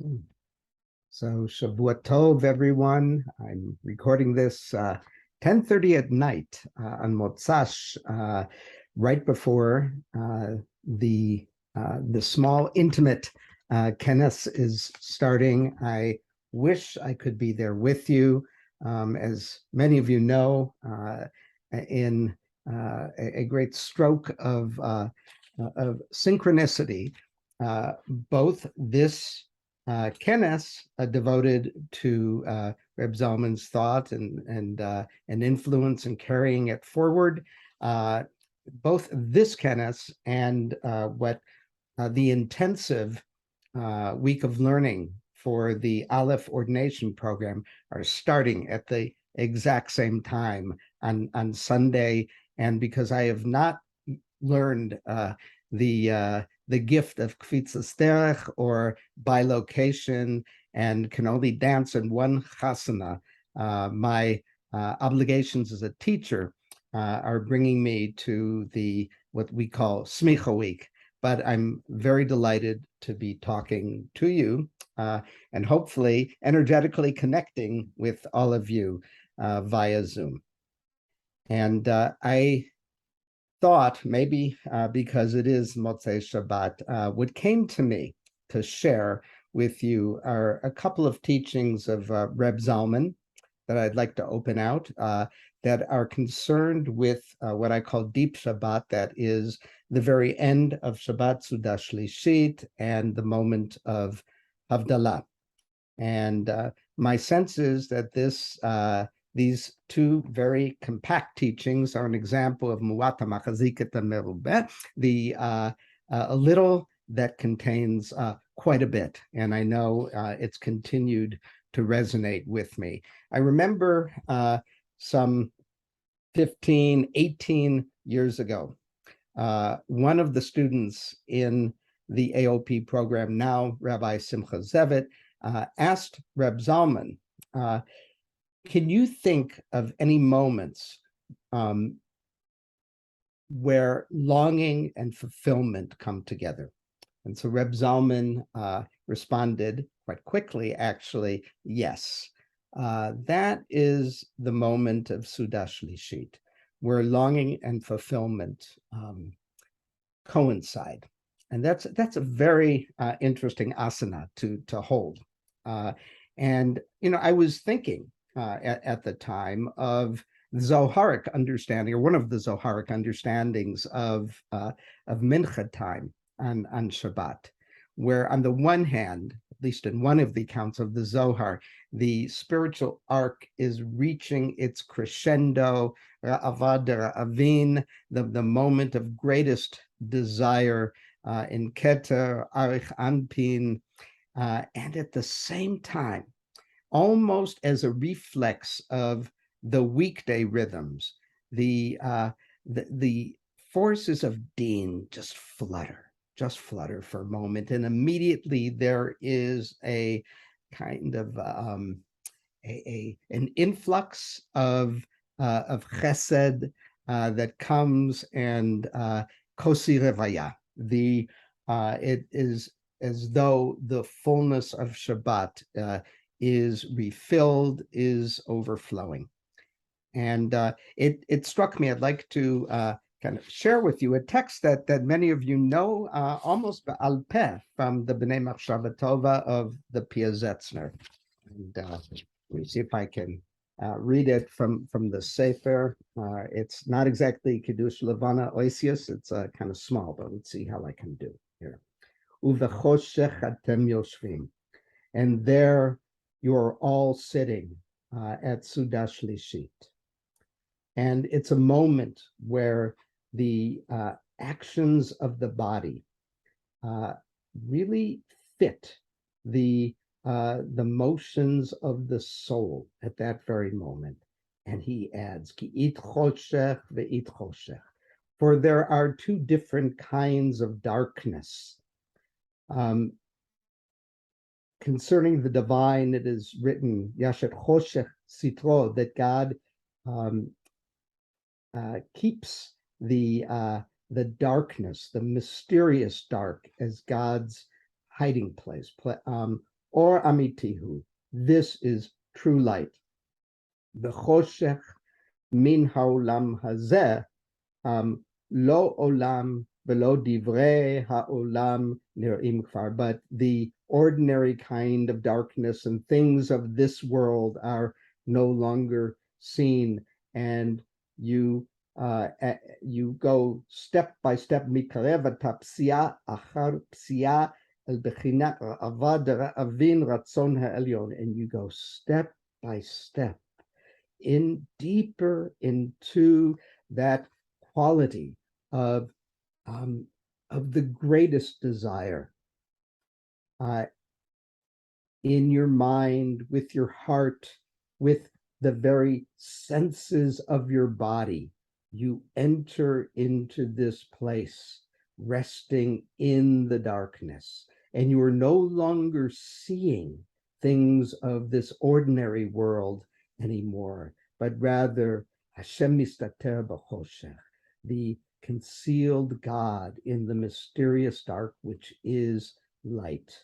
Hmm. So Shavua Tov, everyone. I'm recording this 10:30 at night on Motzash, right before the small intimate kenes is starting. I wish I could be there with you. As many of you know, in a great stroke of synchronicity, both this kenes devoted to Reb Zalman's thought and influence and carrying it forward. Both this kenes and what the intensive week of learning for the Aleph ordination program are starting at the exact same time on Sunday. And because I have not learned the gift of kvitzas derech or bilocation and can only dance in one chasana, my obligations as a teacher are bringing me to the what we call Smicha Week. But I'm very delighted to be talking to you and hopefully energetically connecting with all of you via Zoom. And I thought maybe because it is Motzei Shabbat, what came to me to share with you are a couple of teachings of Reb Zalman that I'd like to open out that are concerned with what I call deep Shabbat, that is the very end of Shabbat Suda Shlishit and the moment of Havdalah. And my sense is that these two very compact teachings are an example of Muata Machaziket Merubeh, a little that contains quite a bit. And I know it's continued to resonate with me. I remember some 15, 18 years ago, one of the students in the AOP program, now Rabbi Simcha Zevit, asked Reb Zalman, can you think of any moments where longing and fulfillment come together? And so Reb Zalman responded quite quickly, actually, yes. That is the moment of Suda Shlishit, where longing and fulfillment coincide. And that's a very interesting asana to hold. And, I was thinking at the time of the Zoharic understanding, or one of the Zoharic understandings of Mincha time on Shabbat, where on the one hand, at least in one of the accounts of the Zohar, the spiritual arc is reaching its crescendo, Avad Avin, the moment of greatest desire in Keter, Arich Anpin, and at the same time, almost as a reflex of the weekday rhythms, the forces of Din just flutter for a moment, and immediately there is a kind of an influx of chesed that comes, and kosi revaya. It is as though the fullness of Shabbat is refilled, is overflowing. And it struck me, I'd like to kind of share with you a text that many of you know almost al peh from the B'nai Machshava Tova of the Pia Zetzner. And let me see if I can read it from the Sefer. It's not exactly Kiddush Levana Oisius, it's kind of small, but let's see how I can do here. Uvechoshech atem yoshvim. And there you're all sitting at Suda Shlishit. And it's a moment where the actions of the body really fit the motions of the soul at that very moment. And he adds, Ki it choshech ve'it choshech. For there are two different kinds of darkness. Concerning the divine, it is written, Yasher choshech sitro, that God keeps the darkness, the mysterious dark, as God's hiding place. or amitihu. This is true light. V'choshech min haolam hazeh, lo olam velo divrei haolam nir'im kfar. But the ordinary kind of darkness and things of this world are no longer seen, and you go step by step, mikarev psia achar psia el bechinat avad avin ratzon ha'elyon, and you go step by step in deeper into that quality of the greatest desire, in your mind, with your heart, with the very senses of your body. You enter into this place, resting in the darkness, and you are no longer seeing things of this ordinary world anymore, but rather Hashem mistater b'choshech, the concealed God in the mysterious dark, which is light.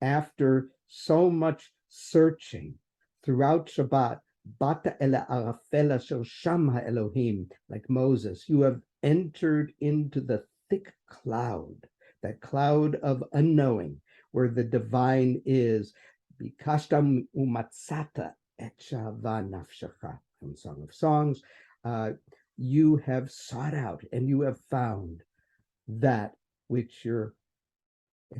After so much searching throughout Shabbat, bata ela arafel asher sham ha'elohim, like Moses, you have entered into the thick cloud, that cloud of unknowing, where the divine is. Bikashta umatzata et shava nafshecha, from Song of Songs. You have sought out and you have found that which your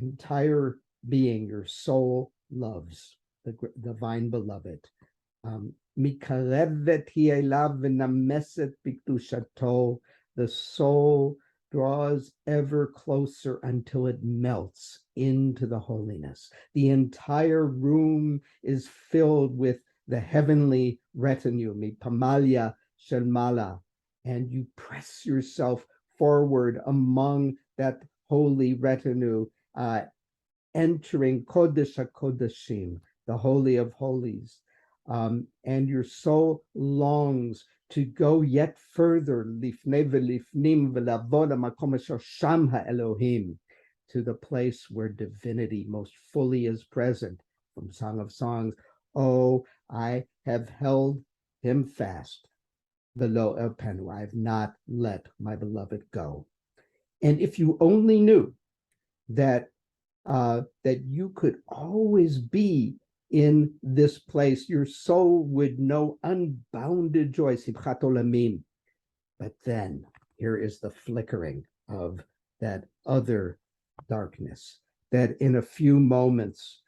entire being, your soul loves, the divine beloved. Mikarevet hi elav v'nameset b'kedushato. The soul draws ever closer until it melts into the holiness. The entire room is filled with the heavenly retinue, mipamalia shelmala, and you press yourself forward among that holy retinue, entering Kodesh HaKodeshim, the Holy of Holies. And your soul longs to go yet further, lifnei v'lifnim v'lavod ha'makom asher sham ha'elohim, to the place where divinity most fully is present. From Song of Songs, oh, I have held him fast, v'lo elpenu, I have not let my beloved go. And if you only knew that that you could always be in this place, your soul would know unbounded joy, simchat olamim. But then here is the flickering of that other darkness, that in a few moments,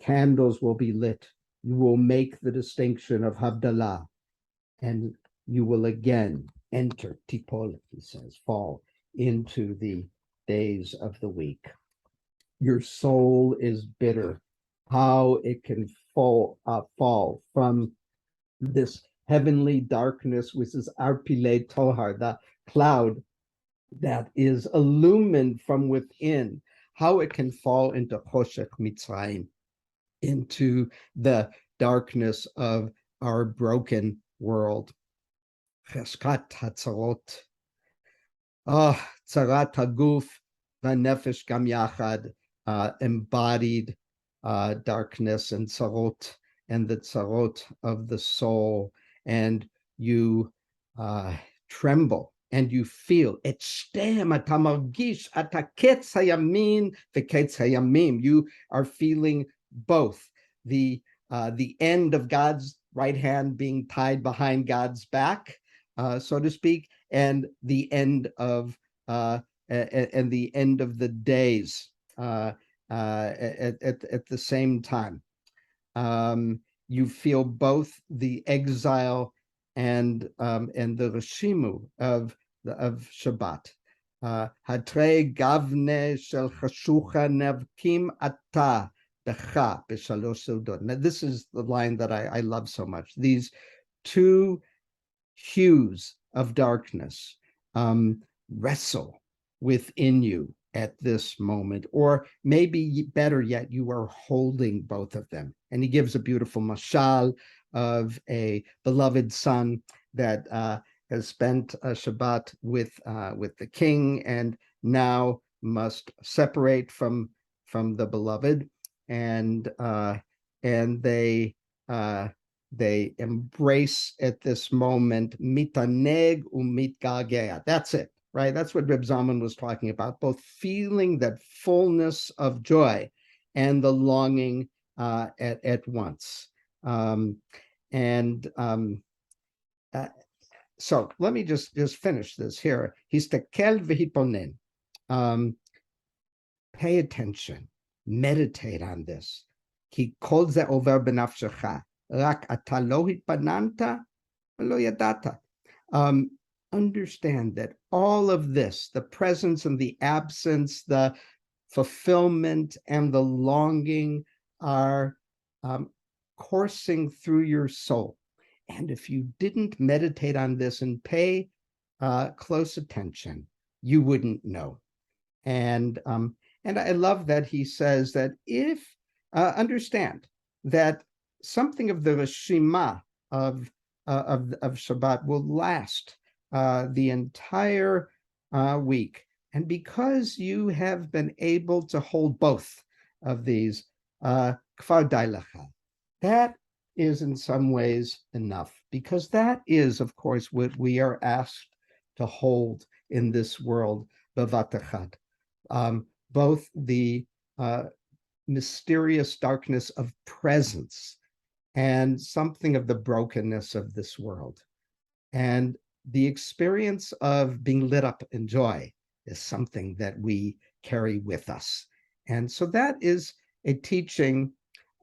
candles will be lit. You will make the distinction of Havdalah, and you will again enter, tipol, he says, fall into the days of the week. Your soul is bitter. How it can fall from this heavenly darkness, which is Arpile Tohar, the cloud that is illumined from within, how it can fall into Choshech Mitzrayim, into the darkness of our broken world. Cheskat Hatzarot. Tzarat Haguf v'nefesh gam yachad, embodied darkness and tzarot, and the tzarot of the soul, and you tremble and you feel et shtem ata margish ata ketz hayamin v'ketz hayamim. You are feeling both the end of God's right hand being tied behind God's back, so to speak, and the end of the days at the same time. You feel both the exile and the reshimu of Shabbat. Hatre gavne shel chashucha nevkim ata becha b'shalosh seudot. Now this is the line that I love so much. These two hues of darkness wrestle within you at this moment, or maybe better yet, you are holding both of them. And he gives a beautiful mashal of a beloved son that has spent a Shabbat with the king and now must separate from the beloved. and they embrace at this moment mitaneg umitgagea. That's it, right? That's what Reb Zalman was talking about, both feeling that fullness of joy and the longing at once. So let me just finish this here. Histekel v'hiponen. Pay attention, meditate on this. Ki kol ze over b'nafshecha, rak ata lo hitpananta v'lo yadata. Understand that all of this, the presence and the absence, the fulfillment and the longing are coursing through your soul. And if you didn't meditate on this and pay close attention, you wouldn't know. And I love that he says that if understand that something of the reshima of Shabbat will last the entire week, and because you have been able to hold both of these, kfar dai lecha, that is in some ways enough, because that is, of course, what we are asked to hold in this world, bevat echad. Both the mysterious darkness of presence and something of the brokenness of this world. And the experience of being lit up in joy is something that we carry with us. And so that is a teaching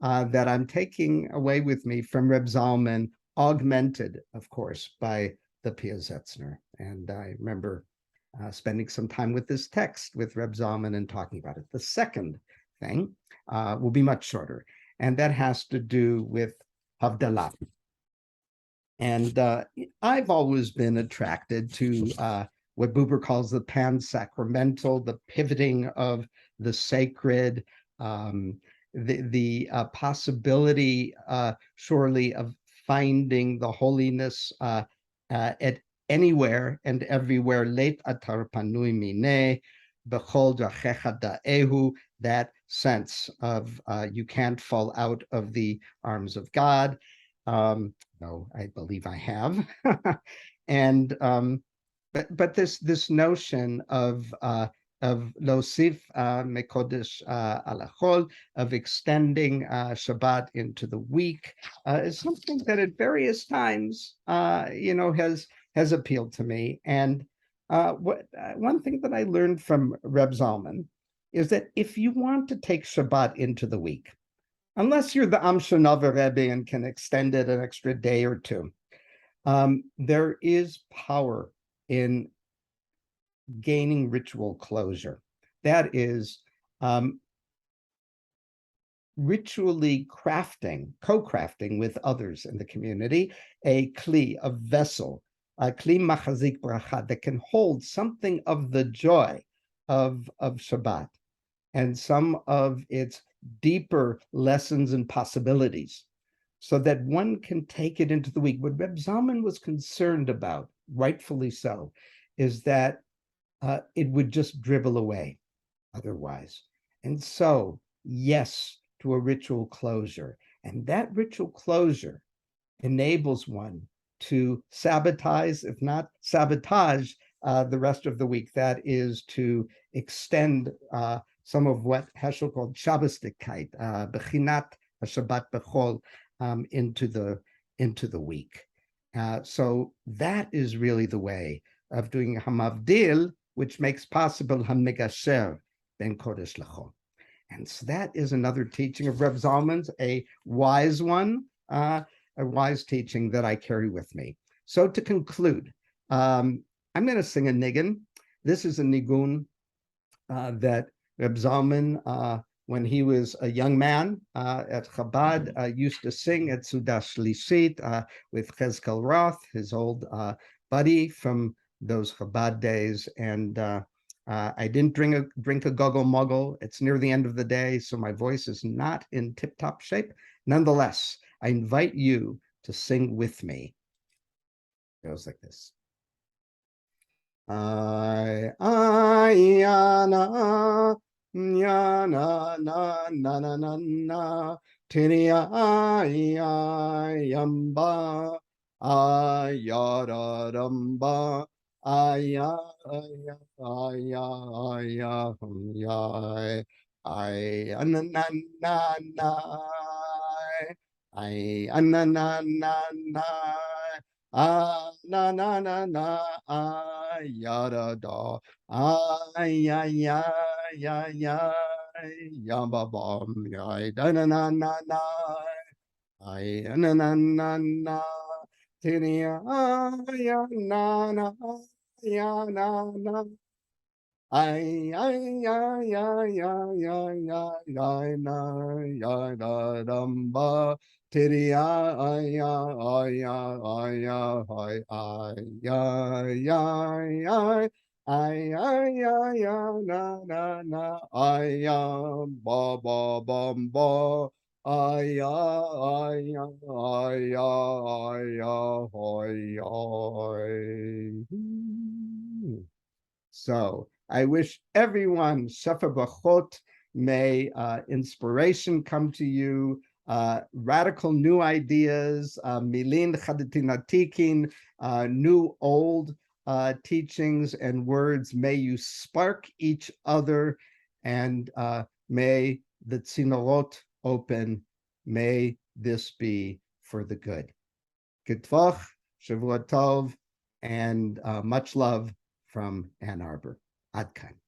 that I'm taking away with me from Reb Zalman, augmented, of course, by the Piazetzner. And I remember spending some time with this text with Reb Zalman and talking about it. The second thing will be much shorter, and that has to do with Havdalah. And I've always been attracted to what Buber calls the pan-sacramental, the pivoting of the sacred, the possibility, surely, of finding the holiness at anywhere and everywhere. Leit atar panui mine, bechol drachecha da'ehu, that sense of you can't fall out of the arms of God. No, I believe I have. And but this notion of losif mekodesh alachol, of extending Shabbat into the week, is something that at various times, has appealed to me. And one thing that I learned from Reb Zalman is that if you want to take Shabbat into the week, unless you're the Amshanova Rebbe and can extend it an extra day or two, there is power in gaining ritual closure. That is ritually co-crafting with others in the community, a kli, a vessel, a kli machazik bracha, that can hold something of the joy of Shabbat and some of its deeper lessons and possibilities, so that one can take it into the week. What Reb Zalman was concerned about, rightfully so, is that it would just dribble away otherwise. And so, yes, to a ritual closure. And that ritual closure enables one to sabotage, if not sabotage, the rest of the week. That is to extend some of what Heschel called Shabbostikkeit, Bechinat Shabbat Bechol, into the week. So that is really the way of doing Hamavdil, which makes possible Hamegasher Ben Kodesh Lachol. And so that is another teaching of Reb Zalman's, a wise one, a wise teaching that I carry with me. So to conclude, I'm going to sing a nigun. This is a nigun that Reb Zalman, when he was a young man at Chabad, used to sing at Sudah Shlishit with Chezkel Roth, his old buddy from those Chabad days. And I didn't drink a goggle muggle. It's near the end of the day, so my voice is not in tip-top shape. Nonetheless, I invite you to sing with me. It goes like this. Ayana Ya na na na na na na. Tini ay yamba. Ayaradamba. Aya aya aya aya aya. I ananana. I ananana. Ah na na na na. Yada da. Ay ay ay ay ay. Yamba bom. Ay da na na na na. Ay na na na na. Tini ya na na ya na na. Ay ay ay ay ay ay ay ay na ya da damba. Tiri ay ay ay ay ay ay ay ay ay. Ay ay ay ay na na na ay ba ba bum ba. Ay ay ay ay ay ay ay. So I wish everyone Sefer Bachot, may inspiration come to you, radical new ideas, milin chadatinatikin, new old teachings and words. May you spark each other, and may the tzinorot open. May this be for the good. Gitvach, Shavua Tov, and much love from Ann Arbor. Adkan.